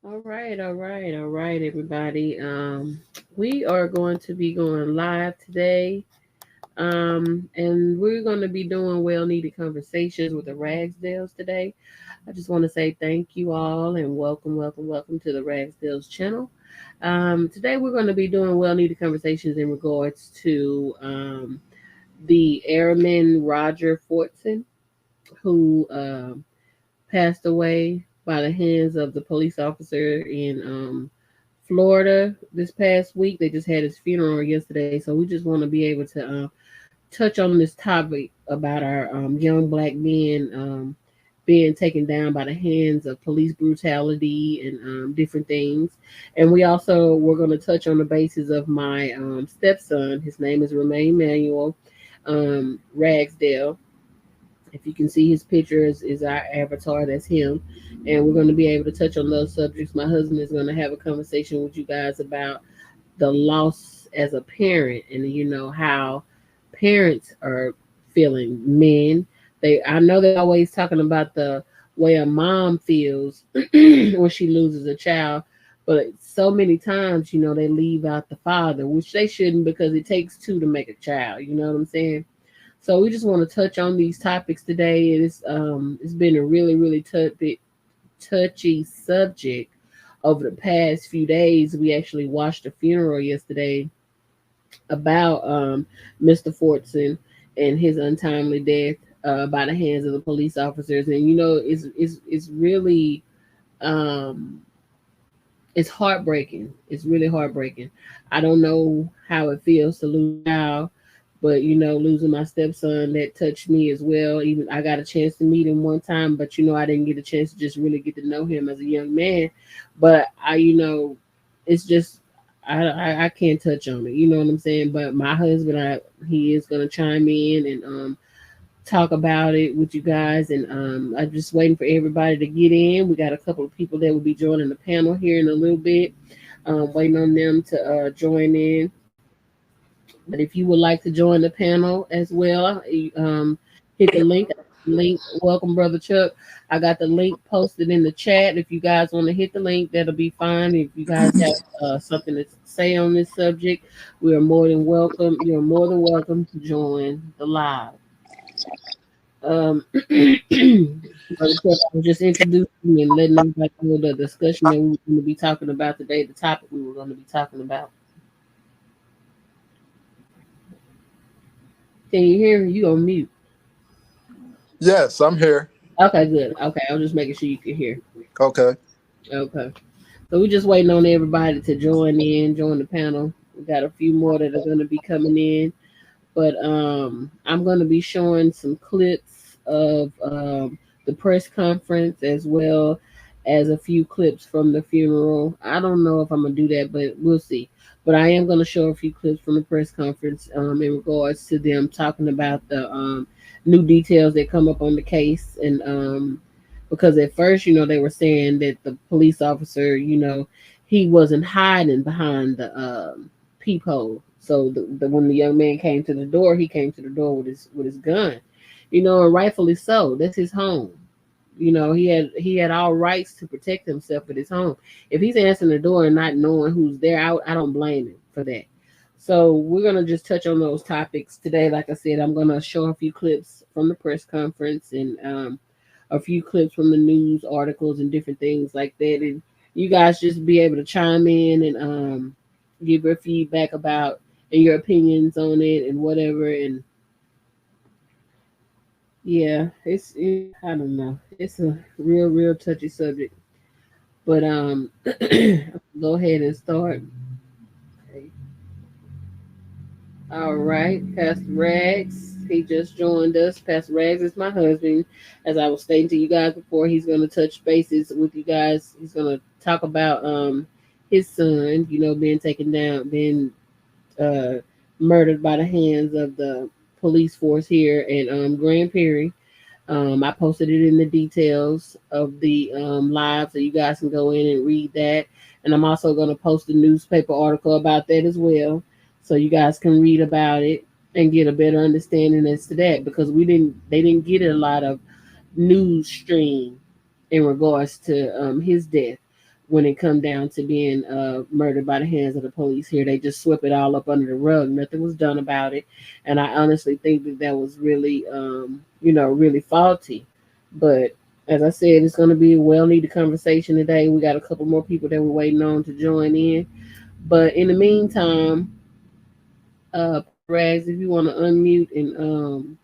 All right, everybody. We are going to be going live today. And we're going to be doing well needed conversations with the Ragsdales today. I just want to say thank you all and welcome to the Ragsdales channel. Today we're going to be doing well needed conversations in regards to the Airman Roger Fortson, who passed away by the hands of the police officer in Florida this past week. They just had his funeral yesterday, so we just want to be able to touch on this topic about our young black men being taken down by the hands of police brutality and different things. And we're going to touch on the basis of my stepson. His name is Romane Manuel Ragsdale. If you can see his picture is our avatar, that's him. And we're going to be able to touch on those subjects. My husband is going to have a conversation with you guys about the loss as a parent and how parents are feeling. Men, they I know they're always talking about the way a mom feels when she loses a child, but so many times they leave out the father, which they shouldn't, because it takes two to make a child. You know what I'm saying? So we just want to touch on these topics today. It's been a really touchy subject over the past few days. We actually watched a funeral yesterday about Mr. Fortson and his untimely death by the hands of the police officers. And it's really um, it's heartbreaking. It's really heartbreaking. I don't know how it feels to lose a child, but losing my stepson, that touched me as well. Even I got a chance to meet him one time, but I didn't get a chance to just really get to know him as a young man. But it's just I can't touch on it. You know what I'm saying? But my husband, he is gonna chime in and talk about it with you guys. And I'm just waiting for everybody to get in. We got a couple of people that will be joining the panel here in a little bit. Waiting on them to join in. But if you would like to join the panel as well, hit the link. Welcome, brother Chuck. I got the link posted in the chat. If you guys want to hit the link, that'll be fine. If you guys have something to say on this subject, we are more than welcome. You're more than welcome to join the live. Brother Chuck, I was just introducing and letting everybody know the discussion that we were going to be talking about today. The topic we were going to be talking about. Can you hear me? You on mute? Yes, I'm here. Okay, good. Okay, I was just making sure you could hear. Okay. Okay. So we're just waiting on everybody to join the panel. We got a few more that are going to be coming in, but I'm going to be showing some clips of the press conference as well as a few clips from the funeral. I don't know if I'm going to do that, but we'll see. But I am going to show a few clips from the press conference in regards to them talking about the new details that come up on the case. And because at first, they were saying that the police officer, he wasn't hiding behind the peephole. So when the young man came to the door, he came to the door with his gun, and rightfully so. That's his home. He had all rights to protect himself at his home. If he's answering the door and not knowing who's there, I don't blame him for that. So we're gonna just touch on those topics today. Like I said, I'm gonna show a few clips from the press conference and a few clips from the news articles and different things like that. And you guys just be able to chime in and give your feedback about and your opinions on it and whatever. And yeah, I don't know. It's a real touchy subject. But go ahead and start. Okay. All right, Pastor Rags. He just joined us. Pastor Rags is my husband. As I was stating to you guys before, he's going to touch bases with you guys. He's going to talk about his son, being taken down, being uh, murdered by the hands of the police force here in Grand Prairie. I posted it in the details of the live, so you guys can go in and read that. And I'm also going to post a newspaper article about that as well, so you guys can read about it and get a better understanding as to that, because they didn't get a lot of news stream in regards to his death. when it come down to being murdered by the hands of the police here. They just swept it all up under the rug. Nothing was done about it, and I honestly think that that was really, really faulty. But as I said, it's going to be a well needed conversation today. We got a couple more people that we're waiting on to join in. But in the meantime, Rags, if you want to unmute and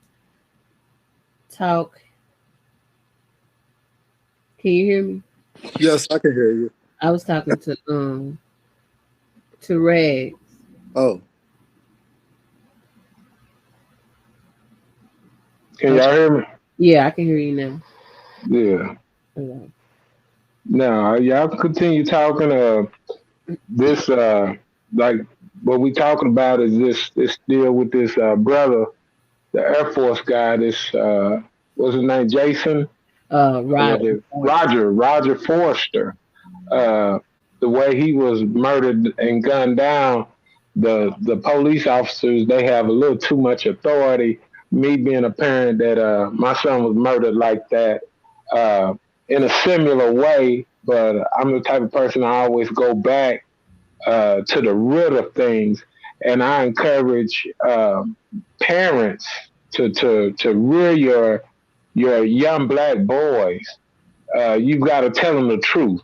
talk, can you hear me? Yes, I can hear you. I was talking to Rags. Oh, Can y'all hear me? Yeah, I can hear you now. Yeah. Hello. Now y'all continue talking. This like what we talking about is this deal with this brother, the Air Force guy. This what's his name? Jason. Roger. Roger Forster. Uh, the way he was murdered and gunned down, the police officers, they have a little too much authority. Me being a parent that my son was murdered like that, uh, in a similar way, but I'm the type of person I always go back to the root of things, and I encourage parents to rear your young black boys. You've got to tell them the truth.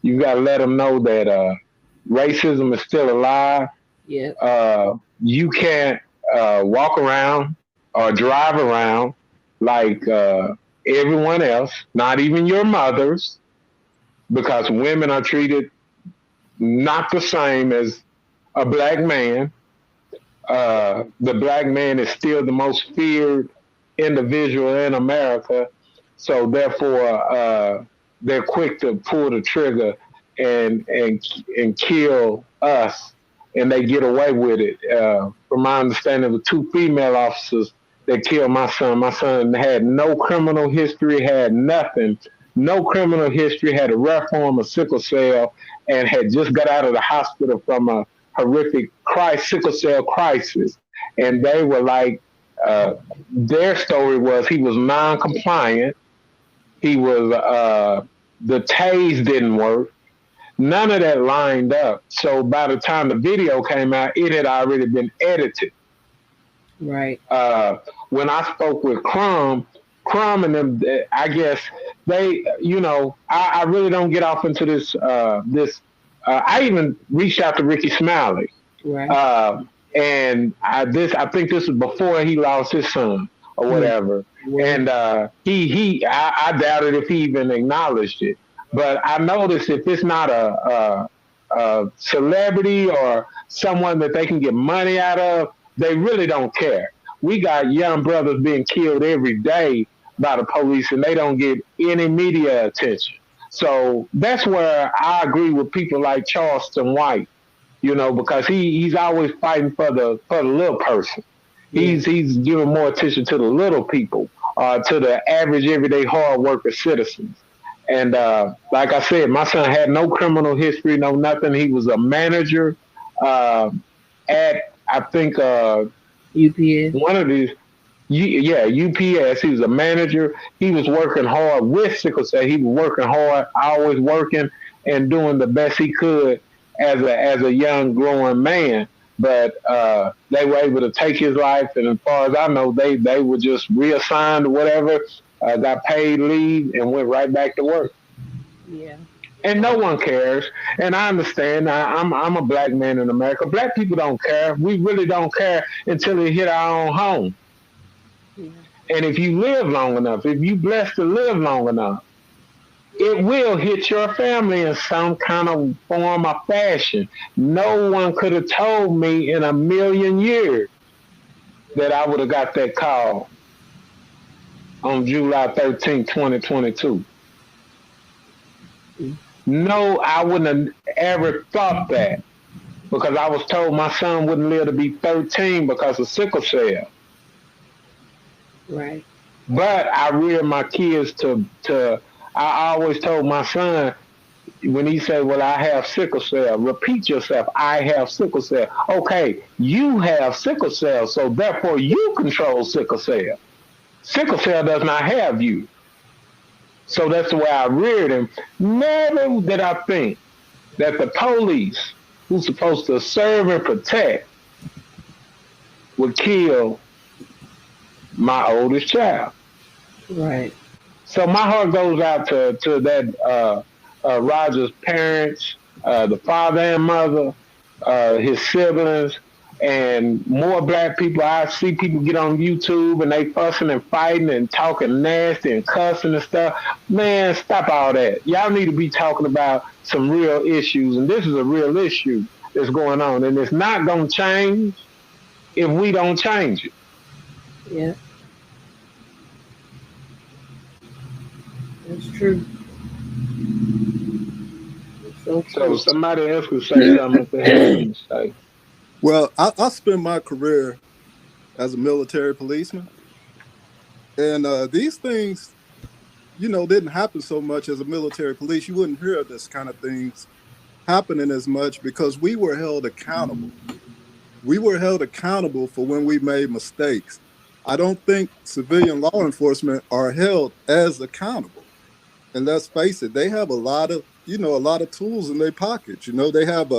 You've got to let them know that racism is still alive. Yeah. You can't walk around or drive around like everyone else, not even your mothers, because women are treated not the same as a black man. The black man is still the most feared individual in America, so therefore they're quick to pull the trigger and kill us, and they get away with it. From my understanding, the two female officers that killed my son. My son had no criminal history, had nothing, no criminal history, had a rare form of sickle cell, and had just got out of the hospital from a horrific sickle cell crisis. And they were like, their story was he was non-compliant. He was, the tase didn't work. None of that lined up. So by the time the video came out, it had already been edited. Right. When I spoke with Crumb and them, I guess they, I really don't get off into this. I even reached out to Ricky Smiley, right. and I think this was before he lost his son or whatever. And I doubted if he even acknowledged it. But I noticed if it's not a celebrity or someone that they can get money out of, they really don't care. We got young brothers being killed every day by the police, and they don't get any media attention. So that's where I agree with people like Charleston White, because he's always fighting for the little person. He's giving more attention to the little people, to the average, everyday, hard worker citizens. And like I said, my son had no criminal history, no nothing. He was a manager at, I think, UPS. One of these, UPS. He was a manager. He was working hard with sickle cell. He was working hard, always working and doing the best he could as a young growing man. But they were able to take his life, and as far as I know, they were just reassigned or whatever, got paid leave, and went right back to work. Yeah. And no one cares. And I understand. I'm a black man in America. Black people don't care. We really don't care until it hit our own home. Yeah. And if you live long enough, if you blessed to live long enough, it will hit your family in some kind of form or fashion. No one could have told me in a million years that I would have got that call on July 13, 2022. No, I wouldn't have ever thought that, because I was told my son wouldn't live to be 13 because of sickle cell. Right. But I reared my kids to I always told my son, when he said, well, I have sickle cell, repeat yourself, I have sickle cell. Okay, you have sickle cell, so therefore you control sickle cell. Sickle cell does not have you. So that's the way I reared him. Never did I think that the police, who's supposed to serve and protect, would kill my oldest child. Right. So my heart goes out to that Roger's parents, the father and mother, his siblings, and more black people. I see people get on YouTube and they fussing and fighting and talking nasty and cussing and stuff. Man, stop all that. Y'all need to be talking about some real issues, and this is a real issue that's going on, and it's not going to change if we don't change it. Yeah, that's true. That's so So true. somebody else could say something if they have something to say. Well, I spent my career as a military policeman, and these things, didn't happen so much as a military police. You wouldn't hear of this kind of things happening as much because we were held accountable. We were held accountable for when we made mistakes. I don't think civilian law enforcement are held as accountable. And let's face it, they have a lot of tools in their pockets. They have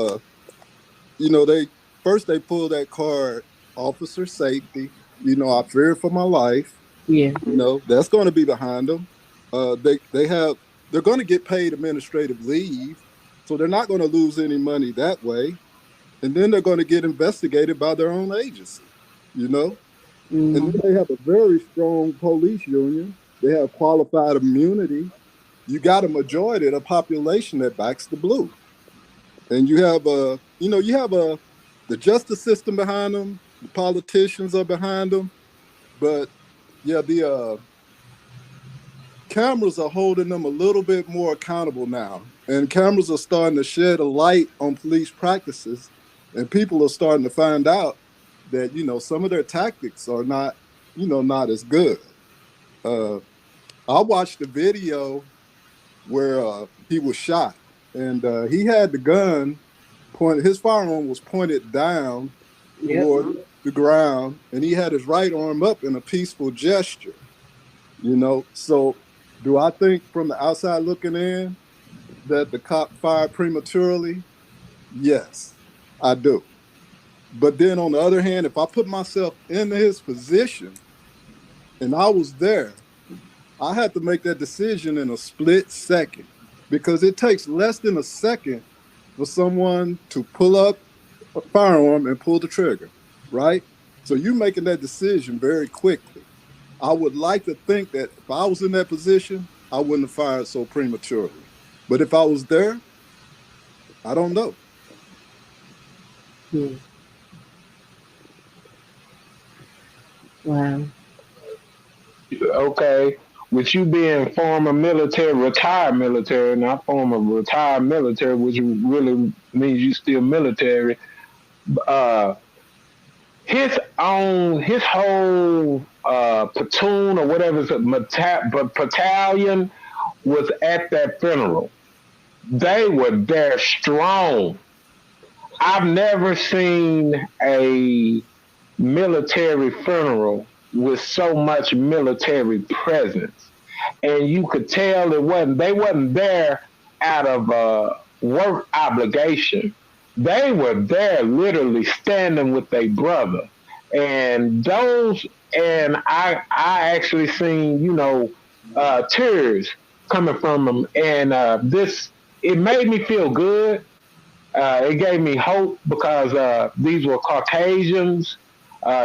they first they pull that card, officer safety. I fear for my life. Yeah. That's going to be behind them. They're going to get paid administrative leave, so they're not going to lose any money that way. And then they're going to get investigated by their own agency. And then they have a very strong police union. They have qualified immunity. You got a majority of the population that backs the blue. And you have the justice system behind them. The politicians are behind them. But yeah, the cameras are holding them a little bit more accountable now. And cameras are starting to shed a light on police practices. And people are starting to find out that, some of their tactics are not as good. I watched the video where he was shot, and he had the gun his firearm was pointed down toward the ground, and he had his right arm up in a peaceful gesture. So do I think from the outside looking in that the cop fired prematurely? Yes, I do. But then on the other hand, if I put myself in his position and I was there, I had to make that decision in a split second, because it takes less than a second for someone to pull up a firearm and pull the trigger, right? So you're making that decision very quickly. I would like to think that if I was in that position, I wouldn't have fired so prematurely. But if I was there, I don't know. Wow. Okay, with you being former military, retired military, not former, retired military, which really means you still military. Uh, his whole platoon or whatever it's battalion was at that funeral. They were there strong. I've never seen a military funeral with so much military presence, and you could tell they wasn't there out of work obligation. They were there literally standing with their brother, and I actually seen tears coming from them, and it made me feel good. It gave me hope because these were Caucasians,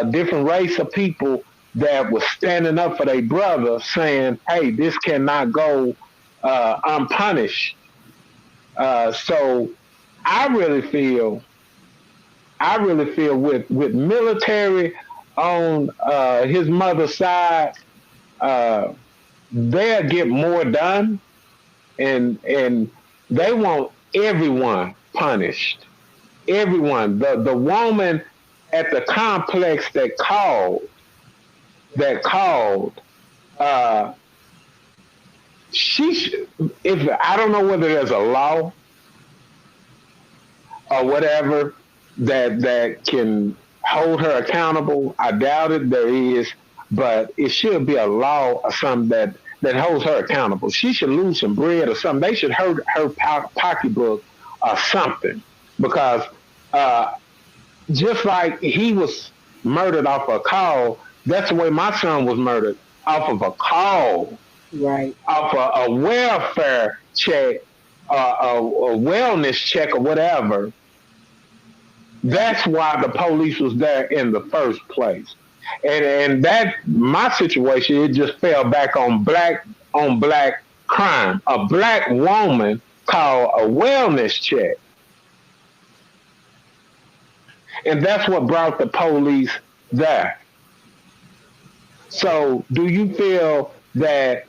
different race of people that was standing up for their brother, saying, "Hey, this cannot go unpunished." So I really feel with military on his mother's side, they'll get more done, and they want everyone punished. Everyone. The woman at the complex that called, if I don't know whether there's a law or whatever that can hold her accountable. I doubt it. There is, but it should be a law or something that holds her accountable. She should lose some bread or something. They should hurt her pocketbook or something, because uh, just like he was murdered off a call, that's the way my son was murdered, off of a call, Right. off a welfare check, a wellness check, or whatever. That's why the police was there in the first place. And that my situation, it just fell back on black crime. A black woman called a wellness check. And that's what brought the police there. So do you feel that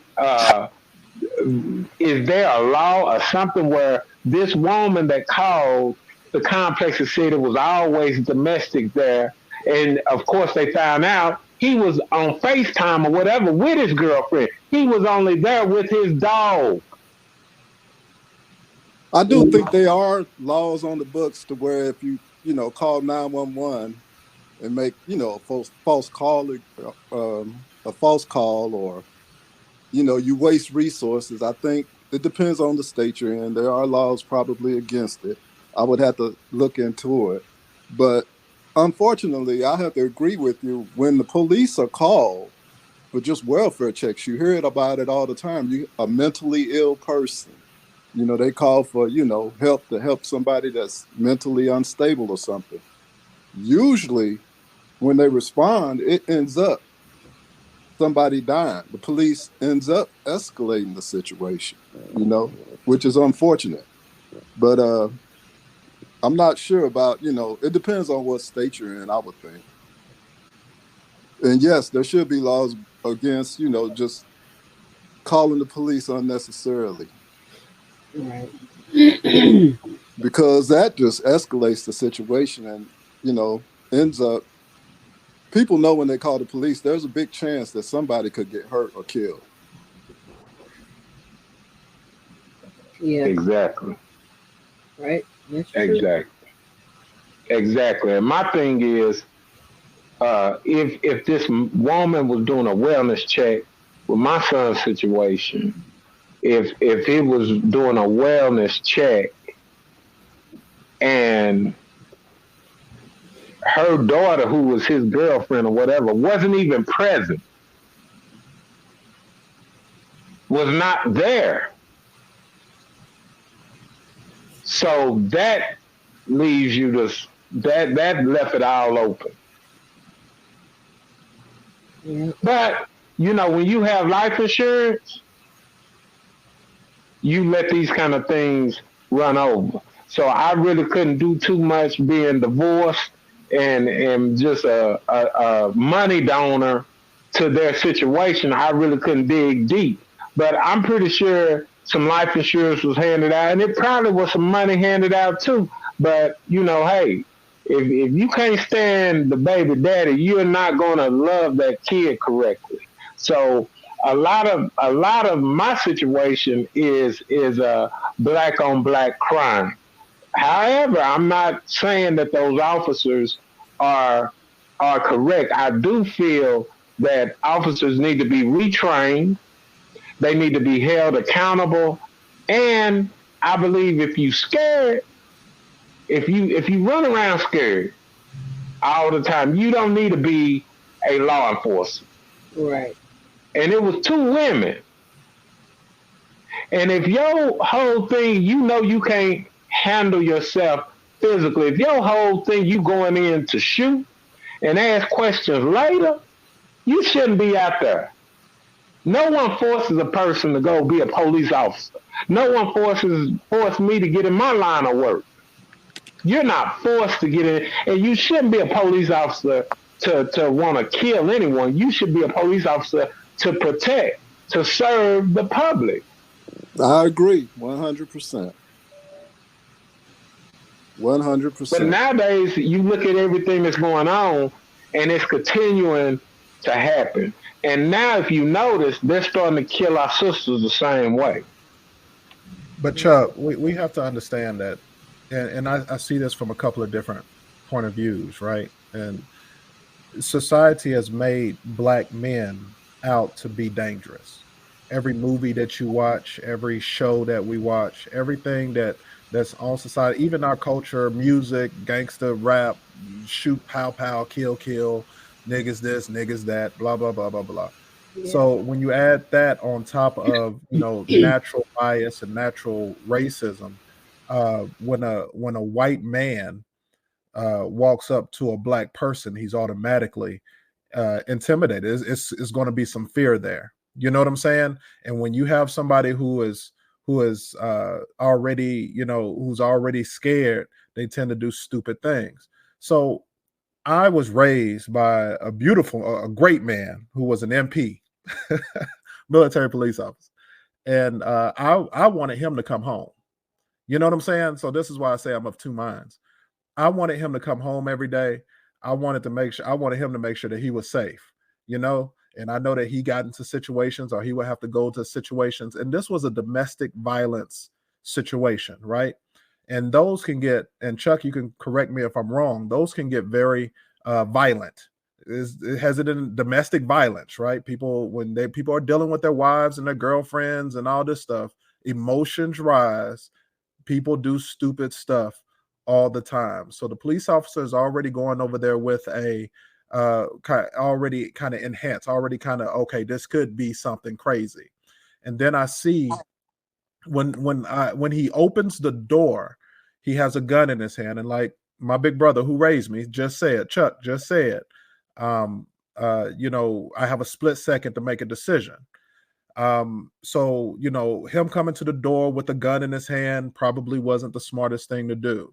is there a law or something where this woman that called the complex and said it was always domestic there, and of course they found out he was on FaceTime or whatever with his girlfriend. He was only there with his dog. I do think there are laws on the books to where if call 911 and make, false call, a false call, or, you waste resources. I think it depends on the state you're in. There are laws probably against it. I would have to look into it. But unfortunately, I have to agree with you. When the police are called for just welfare checks, you hear about it all the time. A mentally ill person, they call for, help to help somebody that's mentally unstable or something. Usually when they respond, it ends up somebody dying. The police ends up escalating the situation, which is unfortunate. But I'm not sure about, it depends on what state you're in, I would think. And yes, there should be laws against, just calling the police unnecessarily. Right. Because that just escalates the situation and, ends up, people know when they call the police, there's a big chance that somebody could get hurt or killed. Yeah. Exactly. Right. That's true. Exactly. And my thing is, if this woman was doing a wellness check with my son's situation, if he was doing a wellness check and her daughter, who was his girlfriend or whatever, wasn't even present, was not there. So that leaves you to that left it all open. Yeah. But when you have life insurance, you let these kind of things run over. So I really couldn't do too much being divorced and just a money donor to their situation. I really couldn't dig deep. But I'm pretty sure some life insurance was handed out, and it probably was some money handed out too. But hey, if you can't stand the baby daddy, you're not gonna love that kid correctly. So a lot of my situation is a black on black crime. However, I'm not saying that those officers are correct. I do feel that officers need to be retrained. They need to be held accountable. And I believe if you scared, if you run around scared all the time, you don't need to be a law enforcer. Right. And it was two women. And if your whole thing, you can't handle yourself physically, if your whole thing you going in to shoot and ask questions later, you shouldn't be out there. No one forces a person to go be a police officer. No one forced me to get in my line of work. You're not forced to get in, and you shouldn't be a police officer to want to kill anyone. You should be a police officer to protect, to serve the public. I agree, 100%. 100%. But nowadays, you look at everything that's going on, and it's continuing to happen. And now, if you notice, they're starting to kill our sisters the same way. But Chuck, we have to understand that, and I see this from a couple of different point of views, right? And society has made black men out to be dangerous. Every movie that you watch, every show that we watch, everything that that's on society, even our culture, music, gangster rap, shoot, pow, pow, kill, kill, niggas this, niggas that, blah, blah, blah, blah, blah. Yeah. So when you add that on top of, you know, natural bias and natural racism, when a white man walks up to a black person, he's automatically intimidated. It's going to be some fear there. You know what I'm saying? And when you have somebody who is already, you know, who's already scared, they tend to do stupid things. So I was raised by a great man who was an MP, military police officer, and I wanted him to come home. You know what I'm saying? So this is why I say I'm of two minds. I wanted him to come home every day. I wanted him to make sure that he was safe, you know? And I know that he got into situations, or he would have to go to situations. And this was a domestic violence situation, right? And those can get, and Chuck, you can correct me if I'm wrong, those can get very violent. It has it in domestic violence, right? People are dealing with their wives and their girlfriends and all this stuff, emotions rise, people do stupid stuff all the time. So the police officer is already going over there with a already kind of enhanced, already kind of, okay, this could be something crazy. And then I see when he opens the door, he has a gun in his hand, and like my big brother who raised me just said, Chuck just said, you know, I have a split second to make a decision. So, you know, him coming to the door with a gun in his hand probably wasn't the smartest thing to do.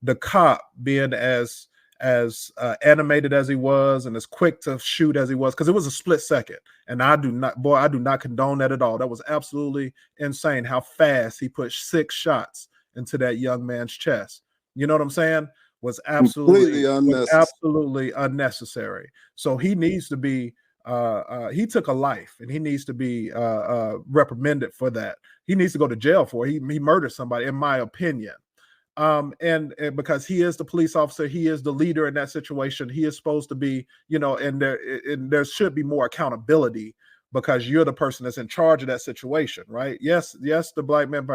The cop being as animated as he was and as quick to shoot as he was, because it was a split second, and I do not condone that at all. That was absolutely insane how fast he put 6 shots into that young man's chest. You know what I'm saying? Was absolutely unnecessary. So he needs to be he took a life, and he needs to be reprimanded for that. He needs to go to jail for it. He murdered somebody, in my opinion. And because he is the police officer, he is the leader in that situation. He is supposed to be, you know, and there should be more accountability, because you're the person that's in charge of that situation, right? Yes, the black man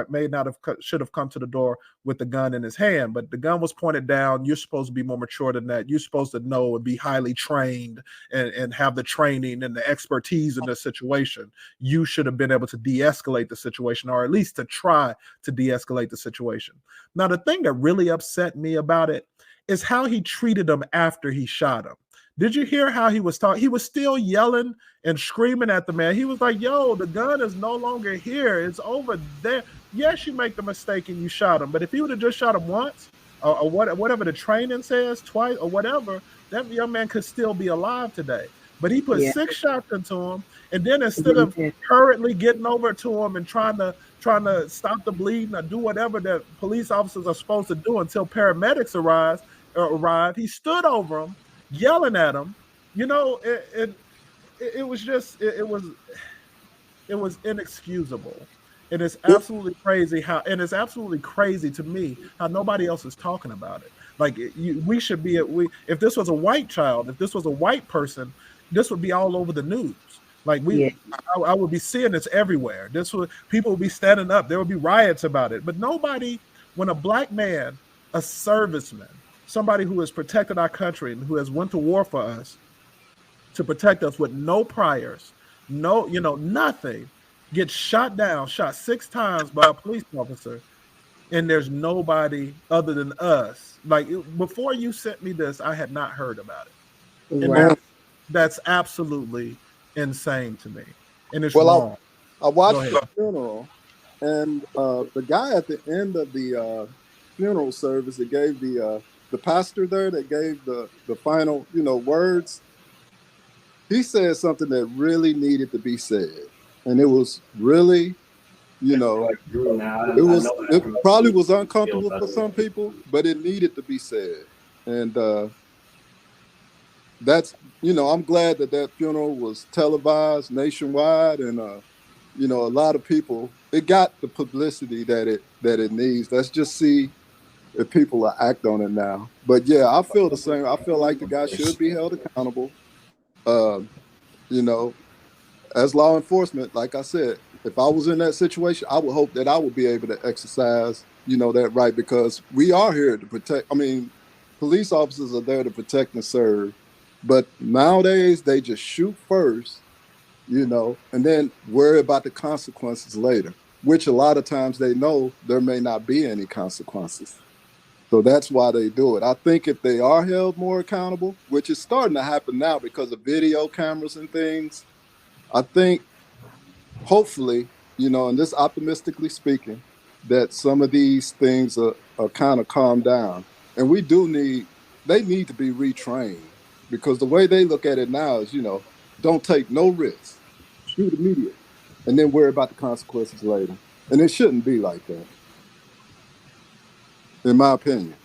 should have come to the door with the gun in his hand, but the gun was pointed down. You're supposed to be more mature than that. You're supposed to know and be highly trained and have the training and the expertise in the situation. You should have been able to de-escalate the situation, or at least to try to de-escalate the situation. Now, the thing that really upset me about it is how he treated him after he shot him. Did you hear how he was talking? He was still yelling and screaming at the man. He was like, yo, the gun is no longer here. It's over there. Yes, you make the mistake and you shot him. But if he would have just shot him once, or whatever the training says, twice or whatever, that young man could still be alive today. But he put 6 shots into him. And then instead of hurriedly getting over to him and trying to stop the bleeding or do whatever that police officers are supposed to do until paramedics arrive, he stood over him, yelling at him. You know, it was just it was inexcusable. And it's absolutely crazy it's absolutely crazy to me how nobody else is talking about it. Like we should be if this was a white child, if this was a white person, this would be all over the news. Like I would be seeing this everywhere. People would be standing up. There would be riots about it. But nobody, when a black man, a serviceman, somebody who has protected our country and who has went to war for us to protect us with no priors, nothing, gets shot 6 times by a police officer, and there's nobody other than us. Like, before you sent me this, I had not heard about it. Wow. And that's absolutely insane to me. And it's wrong. I watched the funeral, and the guy at the end of the funeral service that gave the pastor there that gave the final, words, he said something that really needed to be said. And it was really, it probably was uncomfortable for some people, but it needed to be said. And that's, I'm glad that funeral was televised nationwide, and a lot of people, it got the publicity that it needs. Let's just see if people will act on it now. But yeah, I feel the same. I feel like the guy should be held accountable. As law enforcement, like I said, if I was in that situation, I would hope that I would be able to exercise that right, because we are here to protect. I mean, police officers are there to protect and serve, but nowadays they just shoot first, and then worry about the consequences later, which a lot of times they know there may not be any consequences. So that's why they do it. I think if they are held more accountable, which is starting to happen now because of video cameras and things, I think hopefully, and this optimistically speaking, that some of these things are kind of calmed down. And they need to be retrained, because the way they look at it now is, don't take no risks, shoot immediately, and then worry about the consequences later. And it shouldn't be like that, in my opinion.